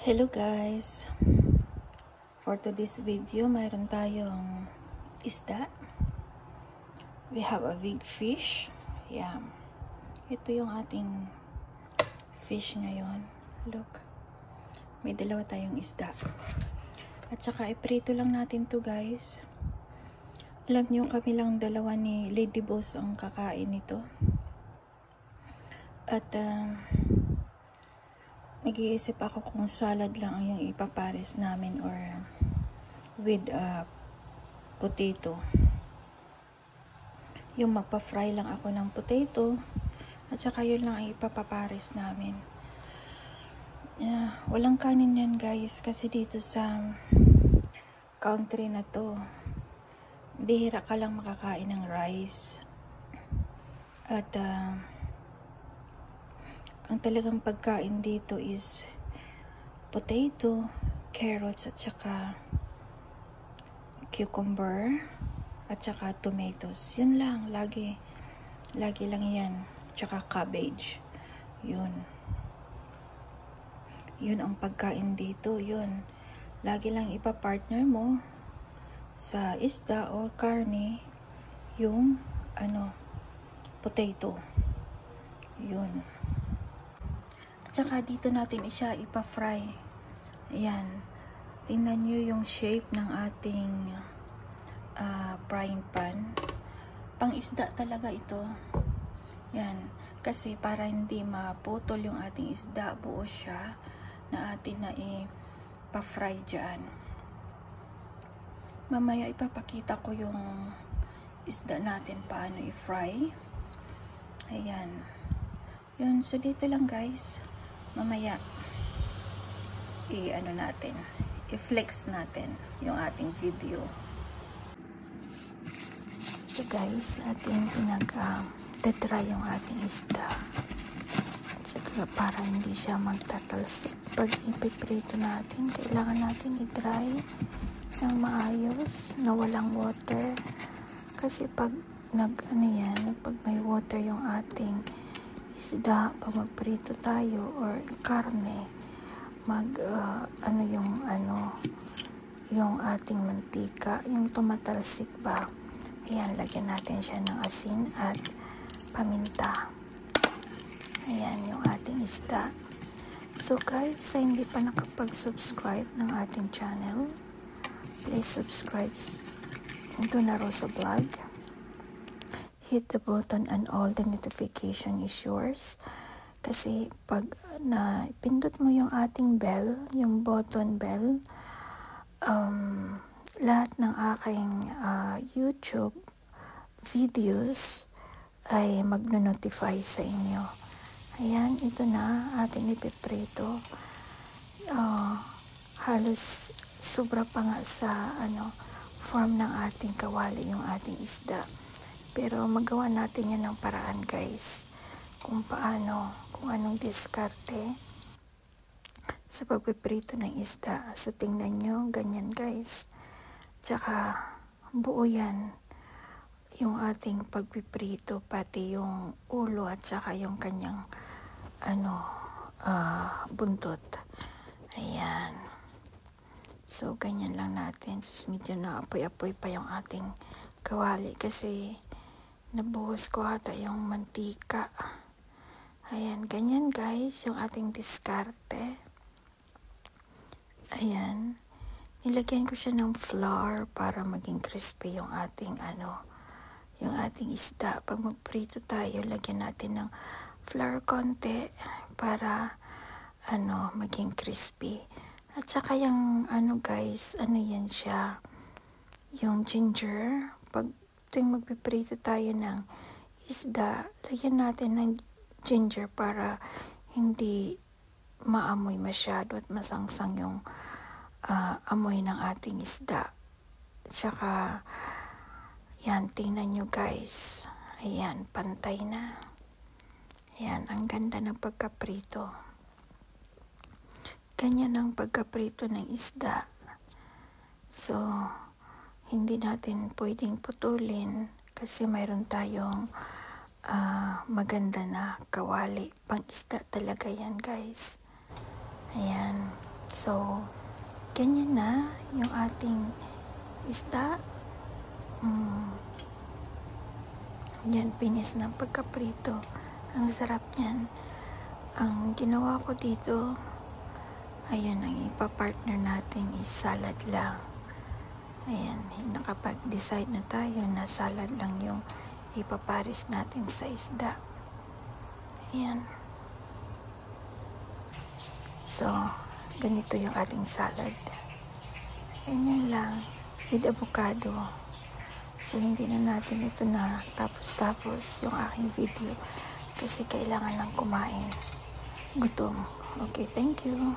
Hello guys, for today's video mayroon tayong isda. We have a big fish. Ito yung ating fish ngayon. Look, may dalawa tayong isda at saka iprito lang natin to guys. Alam niyo kami lang dalawa ni Lady Boss ang kakain nito at nag-iisip ako kung salad lang ang yung ipapares namin or with potato. Yung magpa-fry lang ako ng potato at saka yun lang ang ipapapares namin. Walang kanin yan guys kasi dito sa country na to bihira ka lang makakain ng rice at ang talagang pagkain dito is potato, carrots at saka cucumber at saka tomatoes. Yun lang, lagi lang yan. Tsaka cabbage. Yun ang pagkain dito. Yun, lagi lang ipapartner mo sa isda o karne yung potato. Yun. Tsaka dito natin siya ipa-fry. Ayan. Tingnan nyo yung shape ng ating frying pan. Pang isda talaga ito. Yan. Kasi para hindi maputol yung ating isda, buo siya na atin na ipa-fry dyan. Mamaya ipapakita ko yung isda natin paano i-fry. Ayan. Yun. So dito lang guys. Mamaya i-flex natin yung ating video. So guys, ating pinag-try yung ating isda. At saka para hindi siya magtatalsik. Pag ipiprito natin, kailangan natin i-dry ng maayos na walang water. Kasi pag pag may water yung ating isda, pag magprito tayo or karne, yung ating mantika, yung tumatalsik ba, ayan, lagyan natin siya ng asin at paminta. Ayan yung ating isda. So guys, sa hindi pa nakapag-subscribe ng ating channel, please subscribe to Narosa Vlog. Hit the button and all the notification is yours. Kasi pag pindot mo yung ating bell, yung button bell, lahat ng aking YouTube videos ay magno-notify sa inyo. Ayan, ito na ating ipiprito. Halos sobra pa nga sa form ng ating kawali yung ating isda. Pero magawa natin yan ng paraan guys. Kung anong diskarte sa pagpiprito ng isda. So tingnan nyo, ganyan guys. Tsaka buo yan yung ating pagpiprito, pati yung ulo at saka yung kanyang buntot. Ayan. So ganyan lang natin. So, medyo na apoy-apoy pa yung ating kawali kasi nabuhos ko ata yung mantika. Ayan, ganyan guys yung ating diskarte. Ayan, nilagyan ko siya ng flour para maging crispy yung ating yung ating isda. Pag magprito tayo, lagyan natin ng flour konti para maging crispy. At saka yung guys, yan siya, yung ginger. Pag tuwing magpiprito tayo ng isda, lagyan natin ng ginger para hindi maamoy masyado at masangsang yung amoy ng ating isda. Tsaka yan, tingnan nyo guys. Ayan, pantay na. Ayan, ang ganda ng pagkaprito. Ganyan ang pagkaprito ng isda. So hindi natin pwedeng putulin kasi mayroon tayong maganda na kawali. Pang isda talaga yan guys. Ayan. So, ganyan na yung ating isda. Yan, finish ng pagkaprito. Ang sarap niyan. Ang ginawa ko dito, ayan, ang ipapartner natin is salad lang. Ayan, nakapag-decide na tayo na salad lang yung ipaparis natin sa isda. Ayan. So, ganito yung ating salad. Ganyan lang, with avocado. So, hindi na natin ito na tapos-tapos yung aking video kasi kailangan lang kumain. Gutom. Okay, thank you.